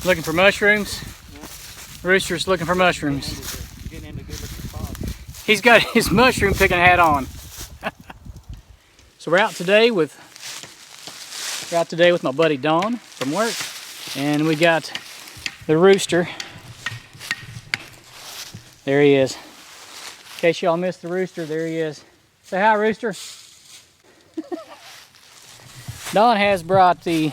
Looking for mushrooms? Yeah. Rooster's looking for mushrooms. Getting into good looking spots. He's got his mushroom picking hat on. So we're out today with my buddy Don from work, and we got the rooster. There he is. In case y'all missed the rooster, there he is. Say hi, rooster. Don has brought the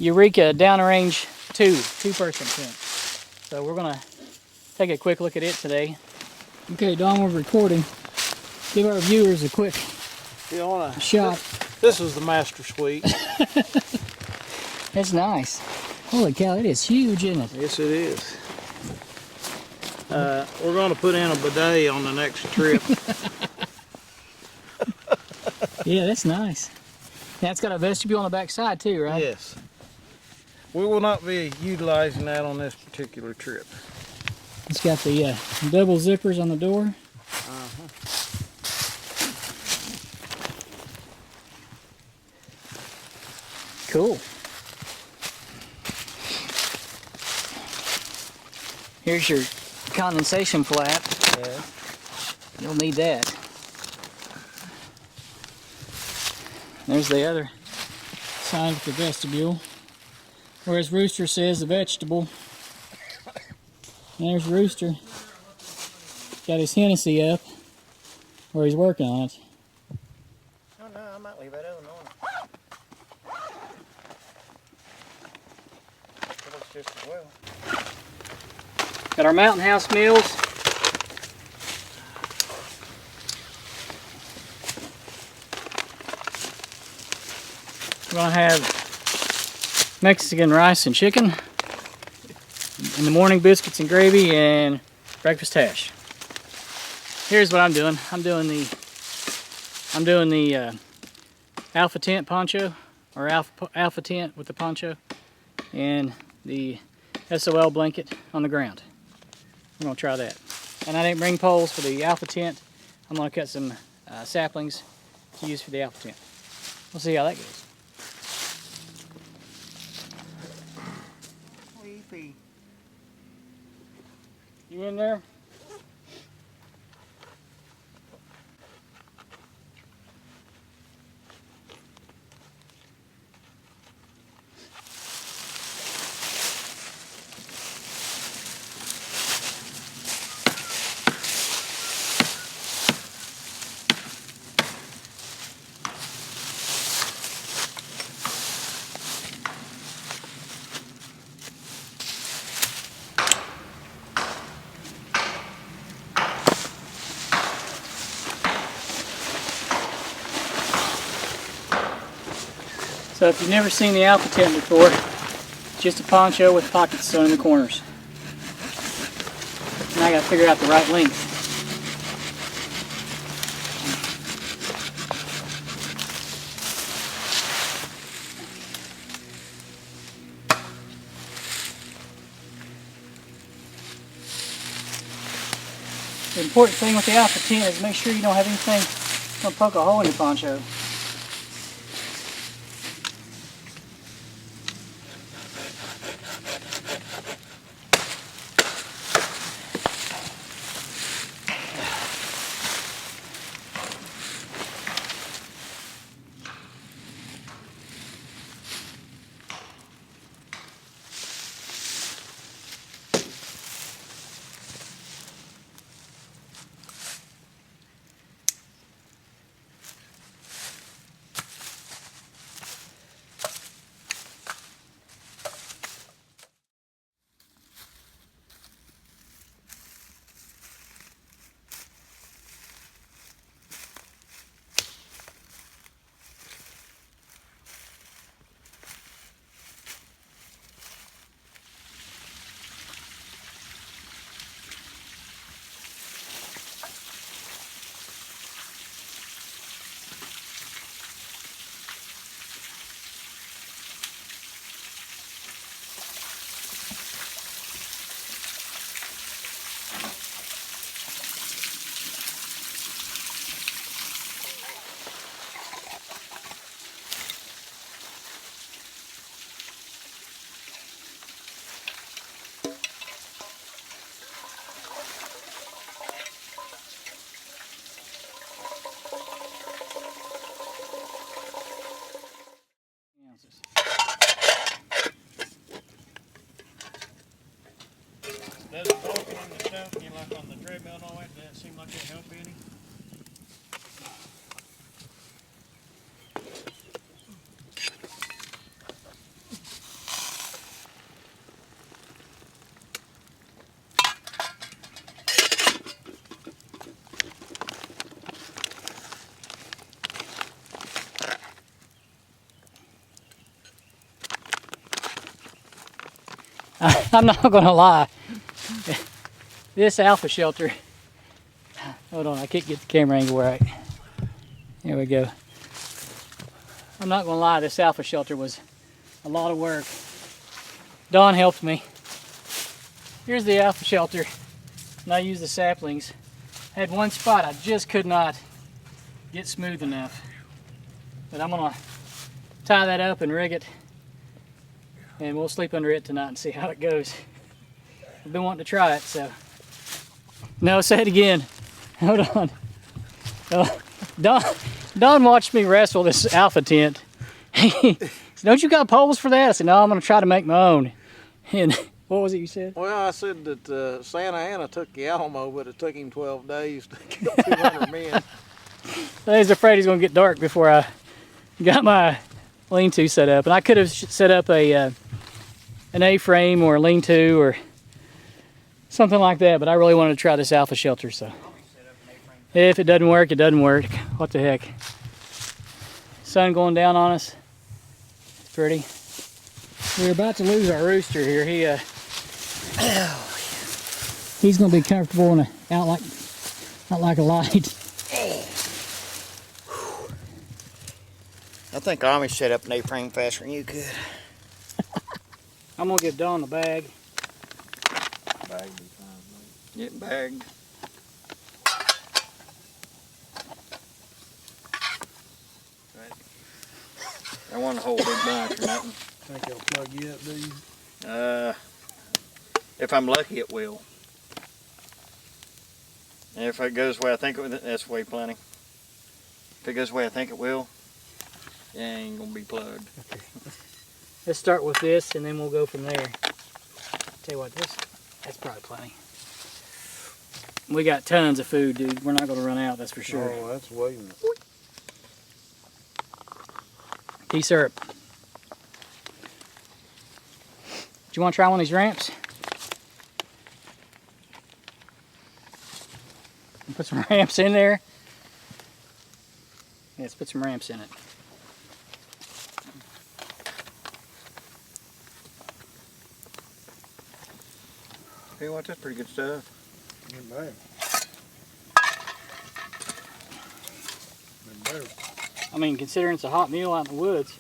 Eureka Downrange 2-person tent. So we're gonna take a quick look at it today. Okay, Don, we're recording. Give our viewers a quick shot. This is the master suite. It's nice. Holy cow, it is huge, isn't it? Yes, it is. We're going to put in a bidet on the next trip. Yeah, that's nice. Yeah, it's got a vestibule on the back side too, right? Yes. We will not be utilizing that on this particular trip. It's got the double zippers on the door. Cool. Here's your condensation flap. Yeah. You'll need that. There's the other side with the vestibule. Whereas Rooster says the vegetable. And there's Rooster. Got his Hennessy up where he's working on it. Oh no, I might leave that other one on. It looks just as well. Got our Mountain House meals. We're gonna have Mexican rice and chicken. In the morning, biscuits and gravy, and breakfast hash. Here's what I'm doing. I'm doing the Alpha Tent poncho, or Alpha Tent with the poncho, and the SOL blanket on the ground. I'm gonna try that. And I didn't bring poles for the Alpha Tent. I'm gonna cut some saplings to use for the Alpha Tent. We'll see how that goes. You in there? So if you've never seen the Alpha Tent before, it's just a poncho with pockets sewn in the corners. Now I gotta figure out the right length. The important thing with the Alpha Tent is make sure you don't have anything gonna poke a hole in your poncho. about all that? Does that seem like it help any? I'm not gonna lie. This alpha shelter, hold on, I can't get the camera angle right. There we go. I'm not gonna lie, this alpha shelter was a lot of work. Don helped me. Here's the alpha shelter, and I used the saplings. Had one spot I just could not get smooth enough. But I'm gonna tie that up and rig it, and we'll sleep under it tonight and see how it goes. I've been wanting to try it, so. No, say it again. Hold on. Don watched me wrestle this alpha tent. He said, don't you got poles for that? I said, no, I'm gonna try to make my own. And what was it you said? Well, I said that Santa Ana took the Alamo, but it took him 12 days to kill 200 men. I was afraid he's gonna get dark before I got my lean-to set up. And I could have set up an A-frame or a lean-to or something like that, but I really wanted to try this alpha shelter, so. If it doesn't work, it doesn't work. What the heck? Sun going down on us. It's pretty. We're about to lose our rooster here. He's gonna be comfortable in out like a light. I think Amish set up an A-frame faster than you could. I'm gonna give Dawn the bag. Get bagged. I want to hold it back or nothing. Think it'll plug you up, do you? If I'm lucky, it will. And if it goes the way I think it will, that's way plenty. If it goes the way I think it will, it ain't gonna be plugged. Okay. Let's start with this and then we'll go from there. Tell you what, that's probably plenty. We got tons of food, dude. We're not gonna run out, that's for sure. Oh, that's waiting. Tea syrup. Do you want to try one of these ramps? Put some ramps in there. Yeah, let's put some ramps in it. Hey, what? That's pretty good stuff. Ain't bad. Ain't bad. I mean, considering it's a hot meal out in the woods.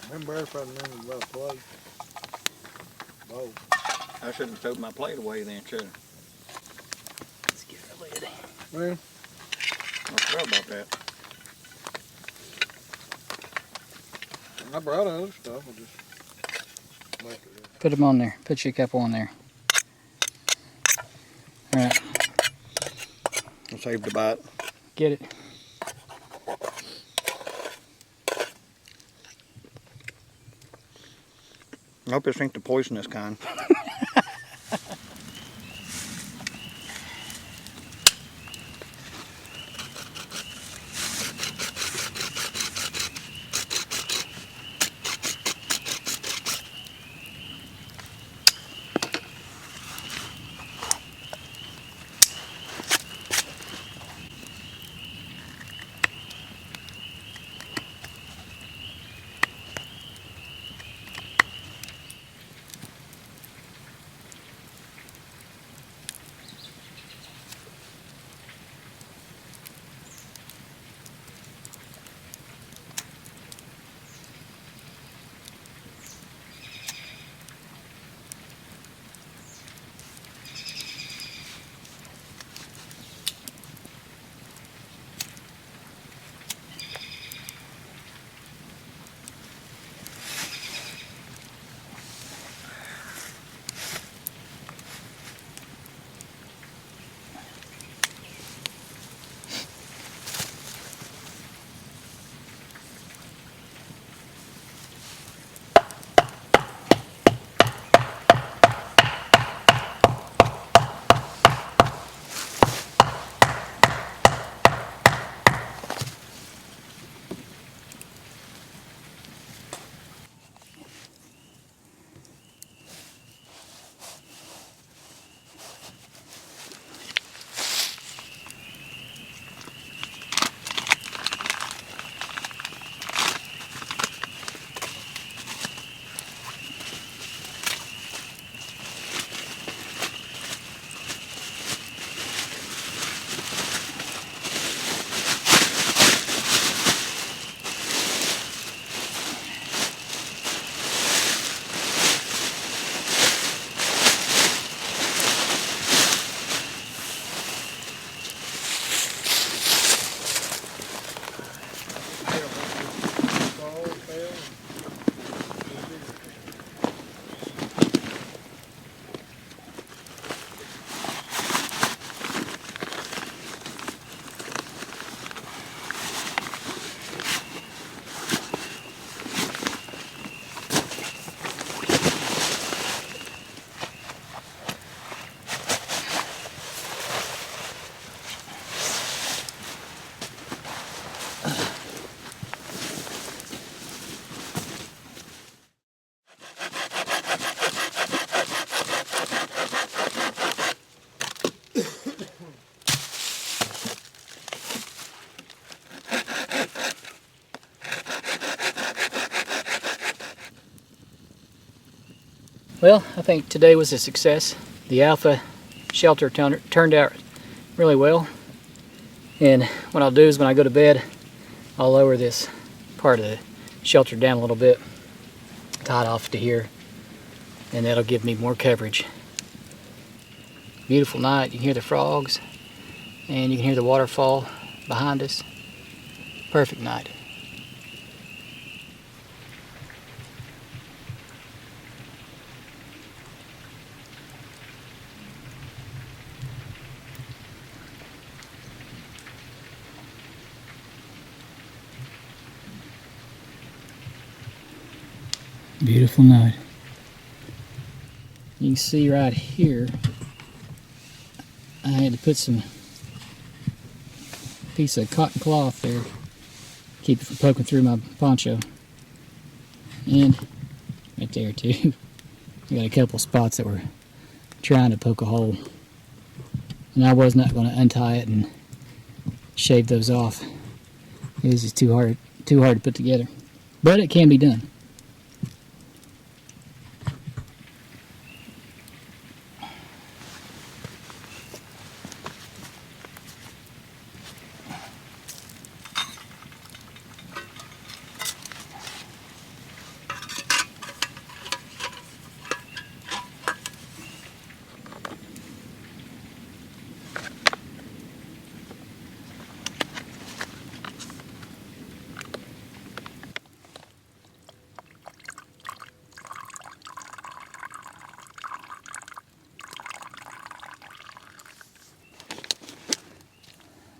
Remember if I remember about a plate. Both. I shouldn't have thrown my plate away then, should I? Let's get a lid. Well, I forgot about that. I brought other stuff. I just left it there. Put them on there. Put your couple on there. All right. I saved the bite. Get it. I hope this ain't the poisonous kind. Well, I think today was a success. The alpha shelter turned out really well. And what I'll do is when I go to bed, I'll lower this part of the shelter down a little bit, tie it off to here, and that'll give me more coverage. Beautiful night. You can hear the frogs, and you can hear the waterfall behind us. Perfect night. Beautiful night. You can see right here, I had to put some piece of cotton cloth there, keep it from poking through my poncho. And right there too, I got a couple spots that were trying to poke a hole. And I was not going to untie it and shave those off. It was just too hard to put together. But it can be done.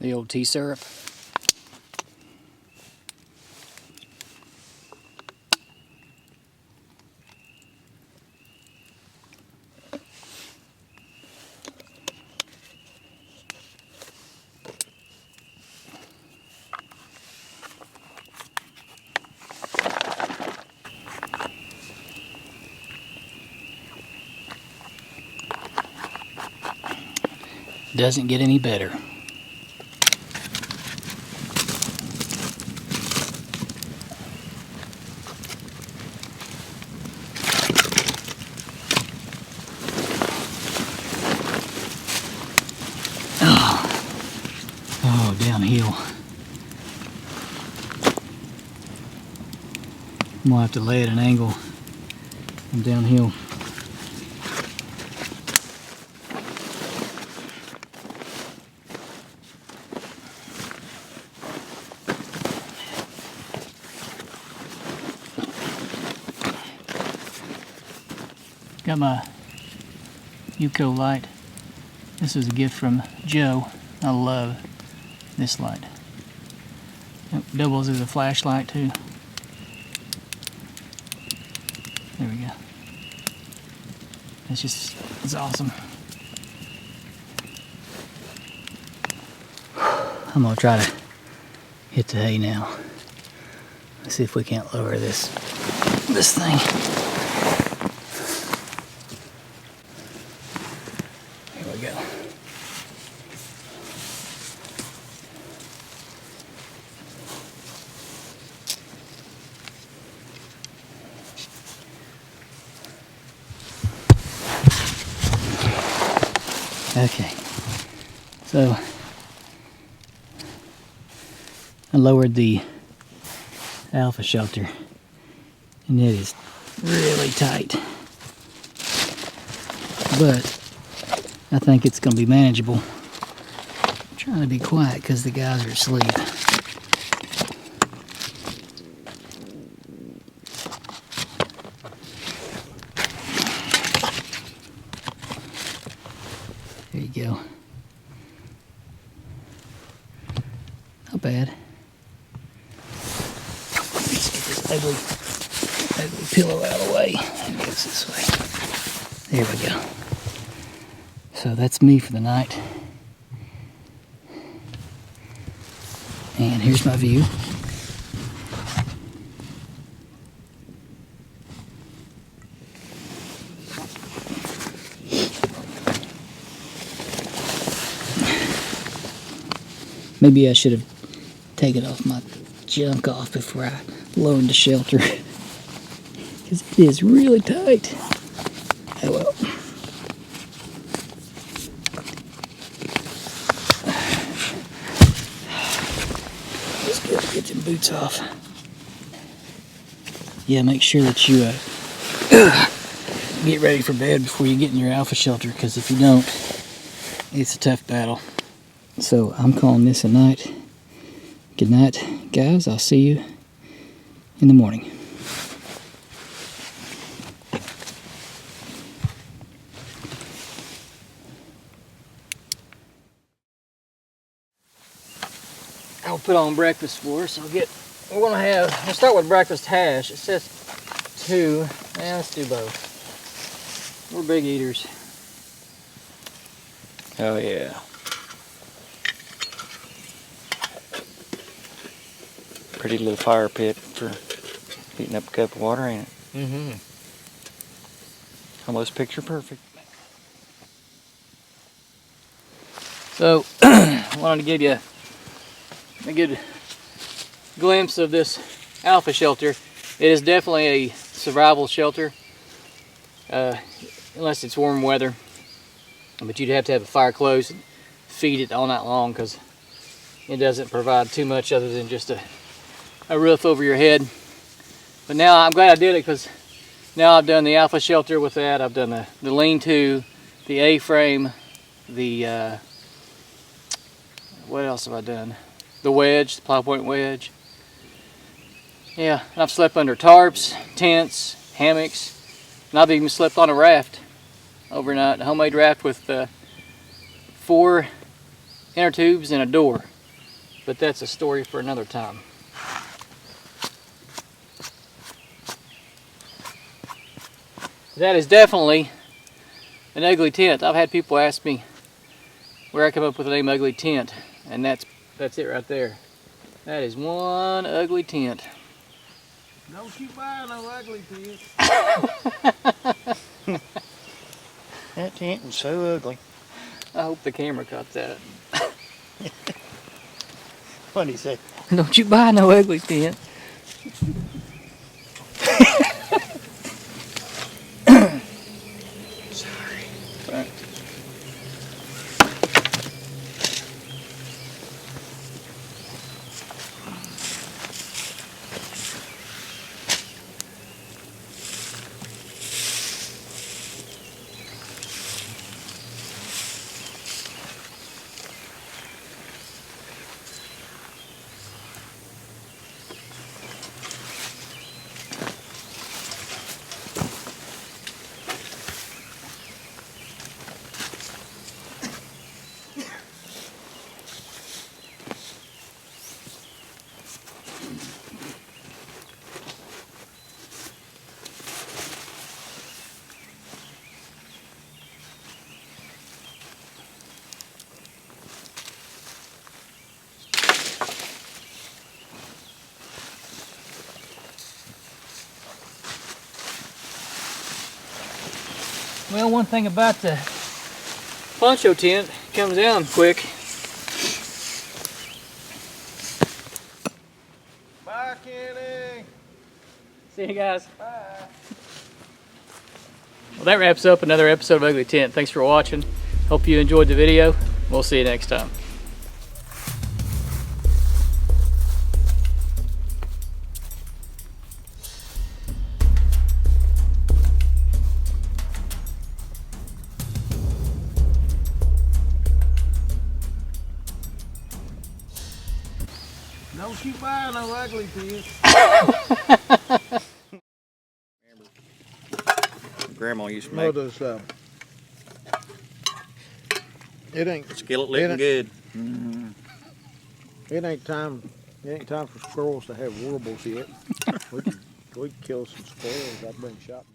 The old tea syrup. Doesn't get any better. Oh, downhill. I'm gonna have to lay at an angle and downhill. Got my UCO light. This was a gift from Joe. I love this light. It doubles as a flashlight too. There we go. It's awesome. I'm gonna try to hit the hay now. Let's see if we can't lower this thing. Here we go. Okay, so I lowered the alpha shelter and it is really tight, but I think it's going to be manageable. I'm trying to be quiet because the guys are asleep. There you go. Not bad. Let's get this ugly pillow out of the way. It goes this way. There we go. So that's me for the night. And here's my view. Maybe I should have taken off my junk off before I lowered the shelter, because it is really tight. Oh well. Let's get them boots off. Yeah, make sure that you get ready for bed before you get in your alpha shelter, because if you don't, it's a tough battle. So I'm calling this a night. Good night, guys. I'll see you in the morning. I'll put on breakfast for us. We'll start with breakfast hash. It says 2. Yeah, let's do both. We're big eaters. Oh yeah. Pretty little fire pit for heating up a cup of water, ain't it? Mm-hmm. Almost picture perfect. So, I wanted to give you a good glimpse of this alpha shelter. It is definitely a survival shelter, unless it's warm weather. But you'd have to have a fire close and feed it all night long, because it doesn't provide too much other than just a roof over your head. But now I'm glad I did it, because now I've done the alpha shelter with that. I've done the lean-to, the A-frame, the what else have I done? The wedge, the plow point wedge. Yeah, and I've slept under tarps, tents, hammocks, and I've even slept on a raft overnight, a homemade raft with 4 inner tubes and a door. But that's a story for another time. That is definitely an ugly tent. I've had people ask me where I come up with the name Ugly Tent, and that's it right there. That is one ugly tent. Don't you buy no ugly tent. That tent is so ugly. I hope the camera caught that. What'd he say? Don't you buy no ugly tent. Sorry. Right. Well, one thing about the poncho tent, it comes down quick. Bye, Kenny. See you guys. Bye. Well, that wraps up another episode of Ugly Tent. Thanks for watching. Hope you enjoyed the video. We'll see you next time. Don't you buy no ugly tent. Grandma used to make It ain't skillet looking good. It ain't time for squirrels to have warbles yet. we could kill some squirrels. I've been shot.